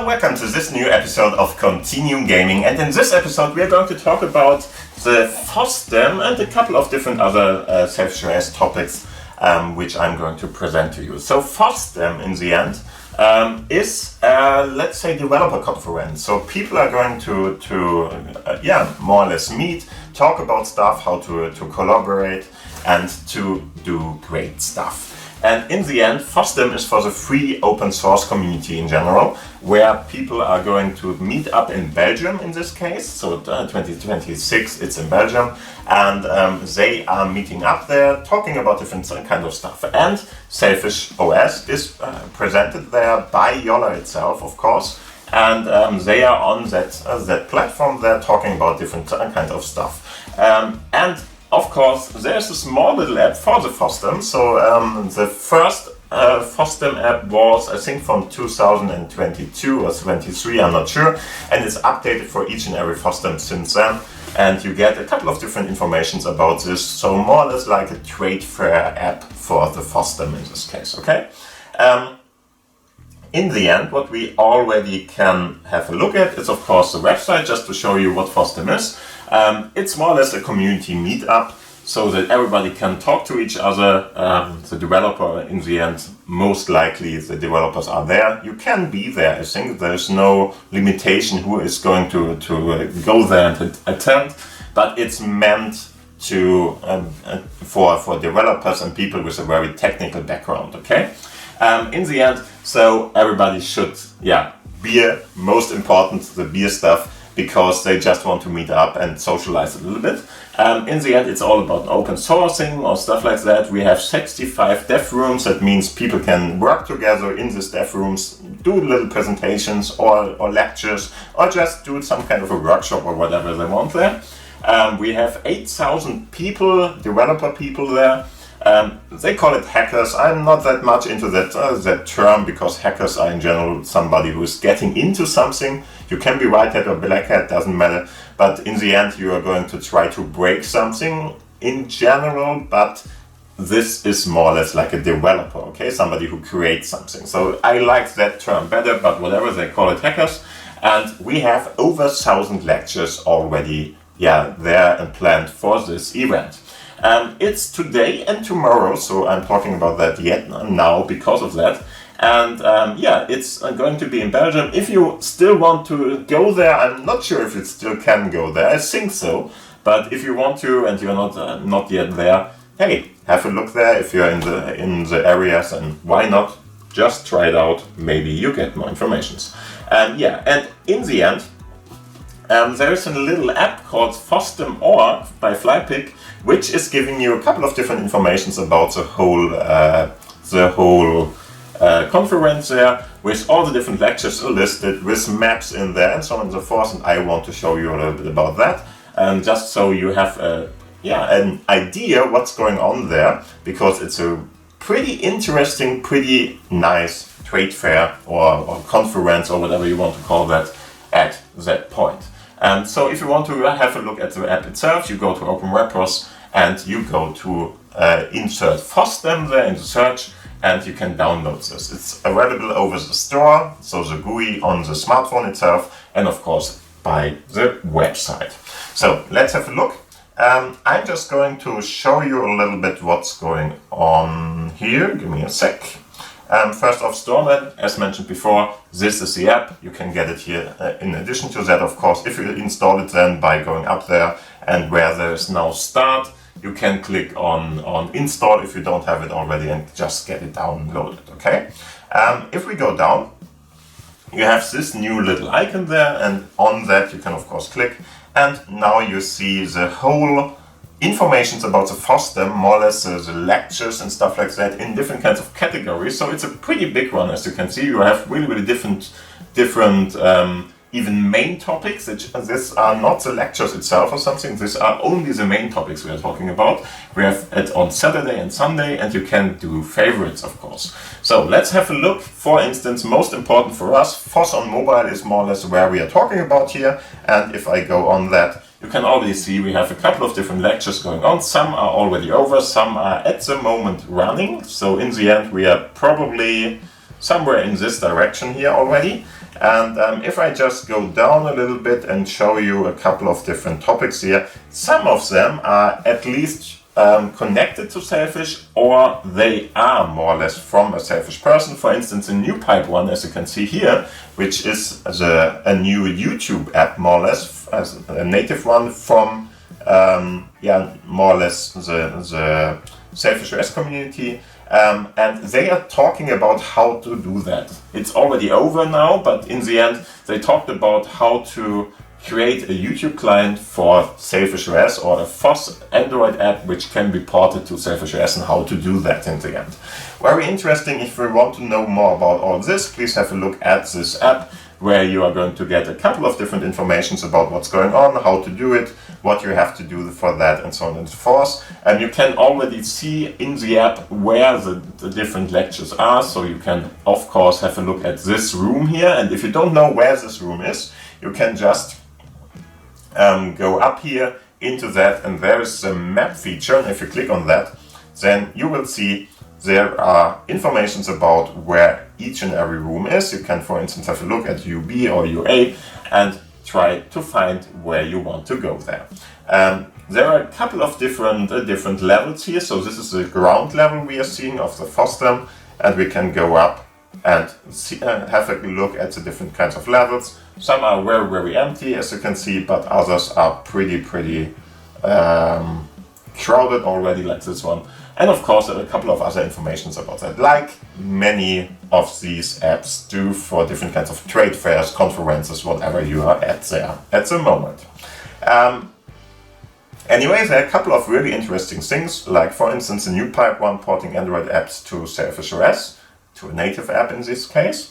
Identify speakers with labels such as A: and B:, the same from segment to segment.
A: welcome to this new episode of Continuum Gaming, and in this episode we are going to talk about the FOSDEM and a couple of different other Sailfish OS topics which I'm going to present to you. So FOSDEM in the end is, let's say, developer conference. So people are going to more or less meet, talk about stuff, how to collaborate and to do great stuff. And in the end, FOSDEM is for the free open source community in general, where people are going to meet up in Belgium in this case. So 2026 it's in Belgium, and they are meeting up there, talking about different kind of stuff. And Sailfish OS is presented there by Jolla itself, of course, and they are on that platform. They're talking about different kind of stuff, and of course, there's a small little app for the FOSDEM. So the first FOSDEM app was, I think, from 2022 or 23, I'm not sure, and it's updated for each and every FOSDEM since then. And you get a couple of different informations about this. So more or less like a trade fair app for the FOSDEM in this case. Okay. In the end, what we already can have a look at is, of course, the website, just to show you what FOSDEM is. It's more or less a community meetup, so that everybody can talk to each other. The developer, in the end, most likely the developers are there. You can be there, I think. There's no limitation who is going to go there and attend, but it's meant to for developers and people with a very technical background, okay? In the end, so everybody should, beer, most important, the beer stuff, because they just want to meet up and socialize a little bit. In the end, it's all about open sourcing or stuff like that. We have 65 dev rooms. That means people can work together in these dev rooms, do little presentations or lectures, or just do some kind of a workshop or whatever they want there. We have 8,000 people, developer people there. They call it hackers. I'm not that much into that term, because hackers are in general somebody who is getting into something. You can be white hat or black hat, doesn't matter. But in the end, you are going to try to break something in general. But this is more or less like a developer, okay? Somebody who creates something. So I like that term better, but whatever, they call it hackers. And we have over 1,000 lectures already, there and planned for this event. It's today and tomorrow, so I'm talking about that now because of that. And it's going to be in Belgium. If you still want to go there, I'm not sure if it still can go there. I think so. But if you want to and you're not yet there, hey, have a look there if you're in the areas, and why not? Just try it out. Maybe you get more information. And in the end, there is a little app called FOSDEM by Flypick, which is giving you a couple of different informations about the whole conference there, with all the different lectures listed, with maps in there, and so on and so forth. And I want to show you a little bit about that, just so you have an idea what's going on there, because it's a pretty interesting, pretty nice trade fair or conference or whatever you want to call that at that point. So if you want to have a look at the app itself, you go to OpenWebPros and you go to insert FOSDEM there in the search, and you can download this. It's available over the store, so the GUI on the smartphone itself, and of course by the website. So let's have a look. I'm just going to show you a little bit what's going on here. Give me a sec. First off, StoreNet, as mentioned before, this is the app. You can get it here. In addition to that, of course, if you install it then by going up there, and where there is now start, you can click on install if you don't have it already, and just get it downloaded, okay? If we go down, you have this new little icon there, and on that you can of course click, and now you see the whole informations about the FOSDEM, more or less the lectures and stuff like that, in different kinds of categories. So it's a pretty big one, as you can see. You have really different even main topics. These are not the lectures itself or something. These are only the main topics we are talking about. We have it on Saturday and Sunday, and you can do favorites, of course. So let's have a look. For instance, most important for us, FOSS on mobile is more or less where we are talking about here. And if I go on that, you can already see we have a couple of different lectures going on. Some are already over, some are at the moment running. So in the end, we are probably somewhere in this direction here already. And if I just go down a little bit and show you a couple of different topics here, some of them are at least connected to Sailfish, or they are more or less from a Sailfish person. For instance, the new pipe one, as you can see here, which is a new YouTube app, more or less, as a native one from more or less the Sailfish OS community. And they are talking about how to do that. It's already over now, but in the end, they talked about how to create a YouTube client for Sailfish OS or a FOSS Android app which can be ported to Sailfish OS, and how to do that in the end. Very interesting. If you want to know more about all this, please have a look at this app, where you are going to get a couple of different informations about what's going on, how to do it, what you have to do for that, and so on and so forth. And you can already see in the app where the different lectures are, so you can of course have a look at this room here. And if you don't know where this room is, you can just go up here into that, and there is a map feature, and if you click on that, then you will see there are informations about where each and every room is. You can, for instance, have a look at UB or UA and try to find where you want to go there. There are a couple of different levels here. So this is the ground level we are seeing of the FOSDEM, and we can go up and see, have a look at the different kinds of levels. Some are very, very empty, as you can see, but others are pretty crowded already, like this one. And of course, a couple of other informations about that, like many of these apps do for different kinds of trade fairs, conferences, whatever you are at there at the moment. Anyway, there are a couple of really interesting things, like for instance, the new pipe one porting Android apps to Sailfish OS, to a native app in this case.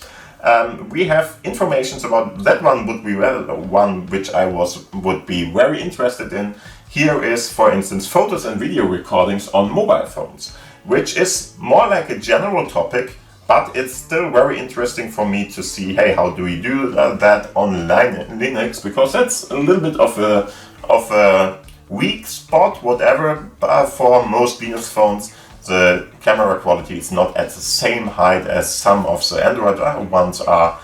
A: We have informations about that one would be one which I would be very interested in. Here is, for instance, photos and video recordings on mobile phones, which is more like a general topic, but it's still very interesting for me to see, hey, how do we do that on Linux? Because that's a little bit of a weak spot, whatever, for most Linux phones. The camera quality is not at the same height as some of the Android ones are.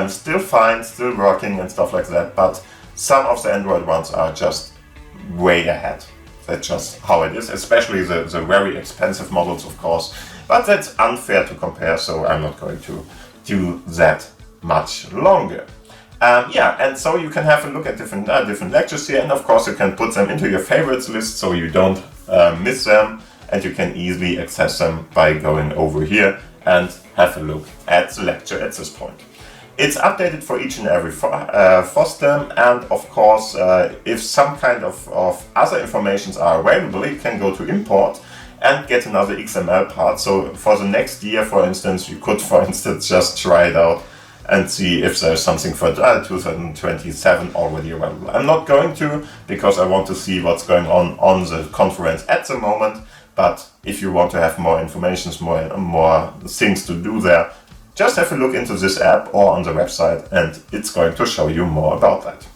A: Still fine, still working and stuff like that, but some of the Android ones are just way ahead. That's just how it is, especially the very expensive models, of course. But that's unfair to compare, so I'm not going to do that much longer. And so you can have a look at different lectures here, and of course you can put them into your favorites list so you don't miss them, and you can easily access them by going over here and have a look at the lecture at this point. It's updated for each and every FOSDEM, and of course, if some kind of other informations are available, you can go to import and get another XML part. So for the next year, for instance, you could, for instance, just try it out and see if there's something for 2027 already available. I'm not going to, because I want to see what's going on the conference at the moment. But if you want to have more information, more things to do there, just have a look into this app or on the website, and it's going to show you more about that.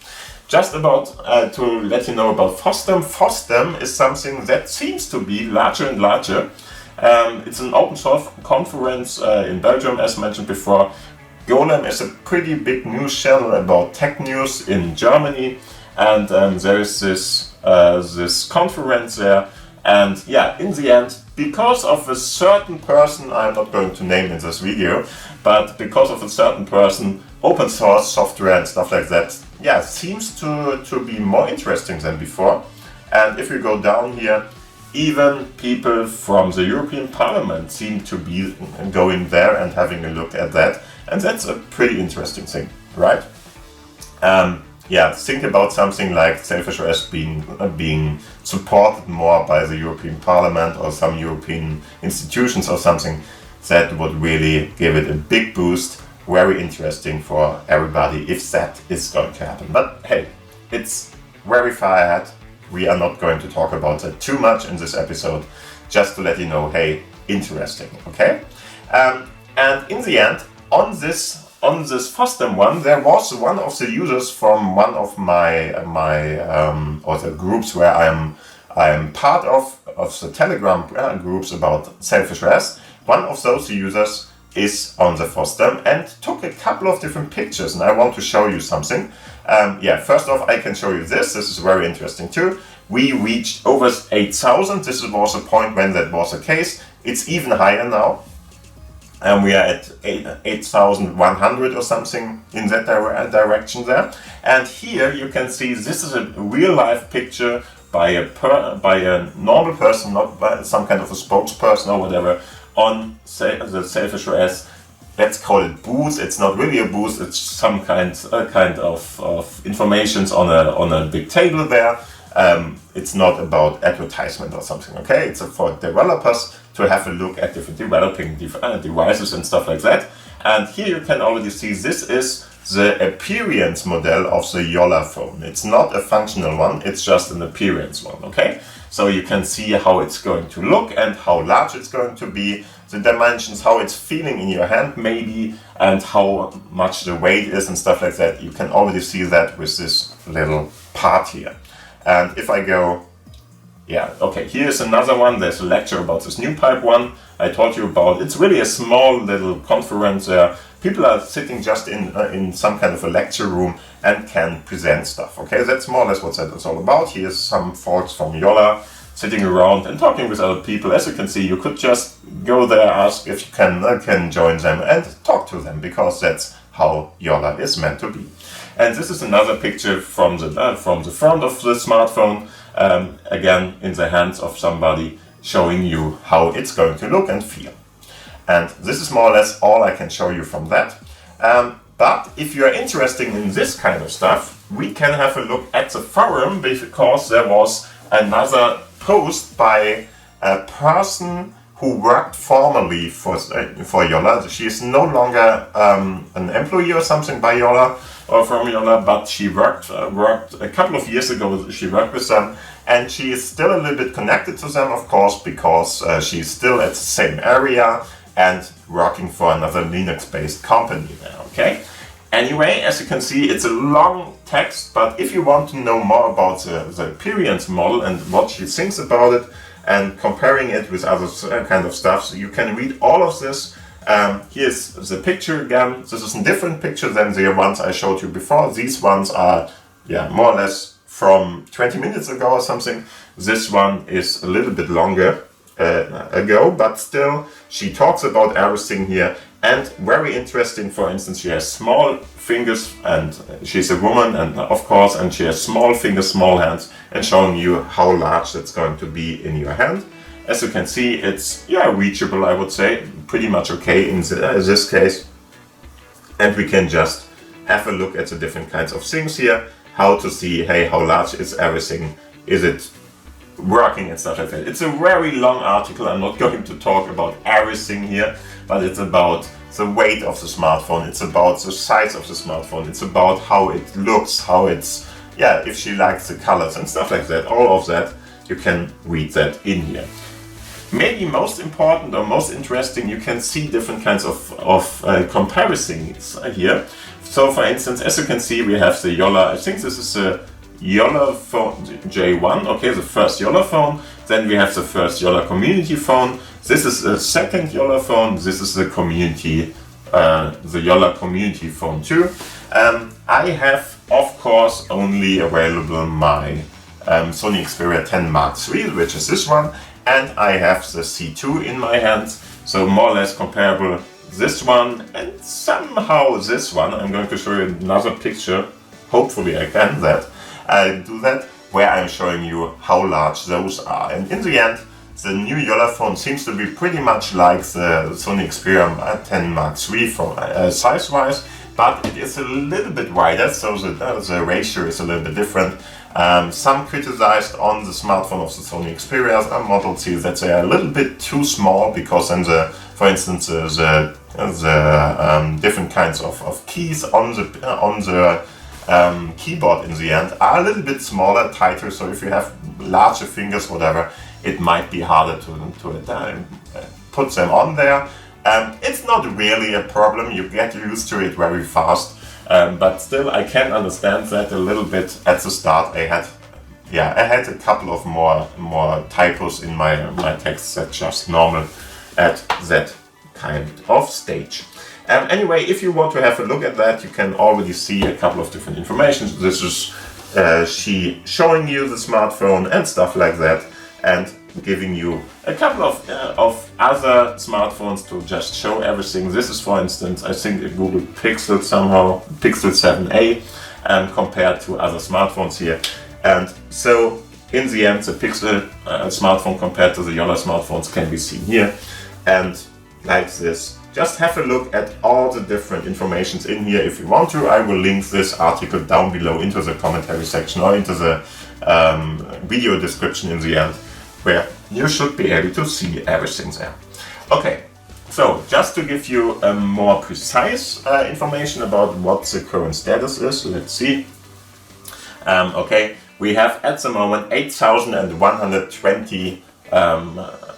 A: Just about to let you know about FOSDEM. FOSDEM is something that seems to be larger and larger. It's an open source conference in Belgium, as mentioned before. Golem is a pretty big news channel about tech news in Germany, and there is this conference there. And yeah, in the end, because of a certain person, I'm not going to name in this video, but because of a certain person, open source software and stuff like that, yeah, seems to be more interesting than before. And if you go down here, even people from the European Parliament seem to be going there and having a look at that. And that's a pretty interesting thing, right? Think about something like Sailfish OS being supported more by the European Parliament or some European institutions or something. That would really give it a big boost. Very interesting for everybody if that is going to happen. But hey, it's very far ahead. We are not going to talk about that too much in this episode. Just to let you know, hey, interesting, okay? And in the end, on this FOSDEM one, there was one of the users from one of my or the groups where I am part of the Telegram groups about Sailfish OS. One of those users is on the FOSDEM and took a couple of different pictures, and I want to show you something. First off, I can show you this. This is very interesting too. We reached over 8,000. This was a point when that was the case. It's even higher now. And we are at 8,100 or something in that direction there. And here you can see this is a real-life picture by a normal person, not by some kind of a spokesperson or whatever, on the Sailfish OS. Let's call it booth. It's not really a booth. It's some kind of information on a big table there. It's not about advertisement or something. Okay, it's for developers to have a look at different developing devices and stuff like that. And here you can already see this is the appearance model of the Jolla phone. It's not a functional one, it's just an appearance one, okay? So you can see how it's going to look and how large it's going to be, the dimensions, how it's feeling in your hand maybe, and how much the weight is and stuff like that. You can already see that with this little part here. And if I go, here's another one. There's a lecture about this new Pipe one I told you about. It's really a small little conference there. People are sitting just in some kind of a lecture room and can present stuff. Okay, that's more or less what that is all about. Here's some folks from Jolla sitting around and talking with other people. As you can see, you could just go there, ask if you can join them and talk to them, because that's how Jolla is meant to be. And this is another picture from the front of the smartphone, again in the hands of somebody, showing you how it's going to look and feel. And this is more or less all I can show you from that. But if you are interested in this kind of stuff, we can have a look at the forum, because there was another post by a person who worked formerly for Jolla. She is no longer an employee or something by Jolla or from Jolla, but she worked a couple of years ago. She worked with them, and she is still a little bit connected to them, of course, because she's still at the same area and working for another Linux-based company there. Okay. Anyway, as you can see, it's a long text, but if you want to know more about the appearance model and what she thinks about it, and comparing it with other kind of stuff, so you can read all of this. Here's the picture again. This is a different picture than the ones I showed you before. These ones are, more or less from 20 minutes ago or something. This one is a little bit longer ago, but still, she talks about everything here. And very interesting, for instance, she has small fingers, and she's a woman, and of course, and she has small fingers, small hands, and showing you how large that's going to be in your hand. As you can see, it's reachable, I would say, pretty much okay in this case. And we can just have a look at the different kinds of things here, how to see, hey, how large is everything, is it working and stuff like that. It's a very long article. I'm not going to talk about everything here, but it's about the weight of the smartphone, it's about the size of the smartphone, it's about how it looks, how it's, if she likes the colors and stuff like that. All of that, you can read that in here. Maybe most important or most interesting, you can see different kinds of comparisons here. So for instance, as you can see, we have the Jolla, I think this is a Jolla Phone J1, okay, the first Jolla phone. Then we have the first Jolla community phone. This is the second Jolla phone. This is the Jolla community phone too. I have, of course, only available my Sony Xperia 10 Mark III, which is this one, and I have the C2 in my hands, so more or less comparable this one and somehow this one. I'm going to show you another picture, hopefully I can do that, where I'm showing you how large those are. And in the end, the new Jolla phone seems to be pretty much like the Sony Xperia 10 Mark III phone, size-wise, but it is a little bit wider, so the ratio is a little bit different. Some criticized on the smartphone of the Sony Xperia Model T that they are a little bit too small, because then for instance, the different kinds of keys on the keyboard in the end are a little bit smaller, tighter, so if you have larger fingers, whatever, it might be harder to put them on there. It's not really a problem, you get used to it very fast, but still I can understand that a little bit. At the start I had a couple of more typos in my text. That's just normal at that kind of stage. Anyway, if you want to have a look at that, you can already see a couple of different information. This is she showing you the smartphone and stuff like that, and giving you a couple of other smartphones to just show everything. This is, for instance, I think a Google Pixel somehow, Pixel 7a, compared to other smartphones here. And so in the end, the Pixel smartphone compared to the Jolla smartphones can be seen here. And like this, just have a look at all the different informations in here if you want to. I will link this article down below into the commentary section or into the video description in the end, where you should be able to see everything there. Okay, so just to give you more precise information about what the current status is, let's see. Okay, we have at the moment 8,120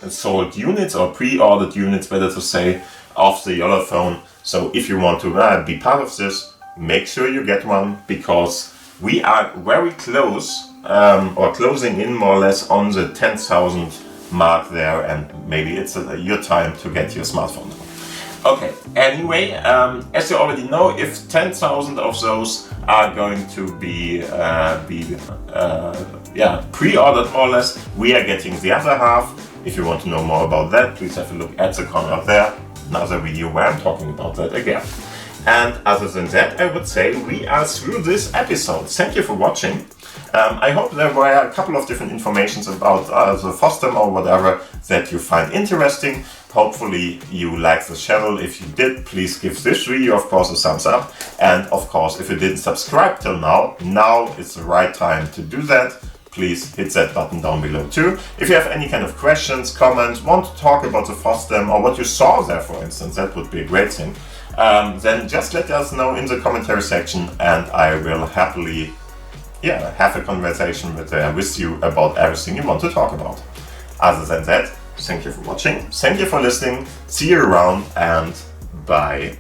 A: sold units, or pre-ordered units, better to say, of the Jolla phone. So if you want to be part of this, make sure you get one, because we are very close, or closing in more or less on the 10,000 mark there, and maybe it's your time to get your smartphone. Okay, anyway, as you already know, if 10,000 of those are going to be pre-ordered more or less, we are getting the other half. If you want to know more about that, please have a look at the corner up there. Another video where I'm talking about that again. And other than that, I would say we are through this episode. Thank you for watching. I hope there were a couple of different informations about the FOSDEM or whatever that you find interesting. Hopefully you liked the channel. If you did, please give this video, of course, a thumbs up. And of course, if you didn't subscribe till now is the right time to do that. Please hit that button down below too. If you have any kind of questions, comments, want to talk about the FOSDEM or what you saw there, for instance, that would be a great thing. Then just let us know in the commentary section, and I will happily have a conversation with you about everything you want to talk about. Other than that, thank you for watching, thank you for listening, see you around, and bye.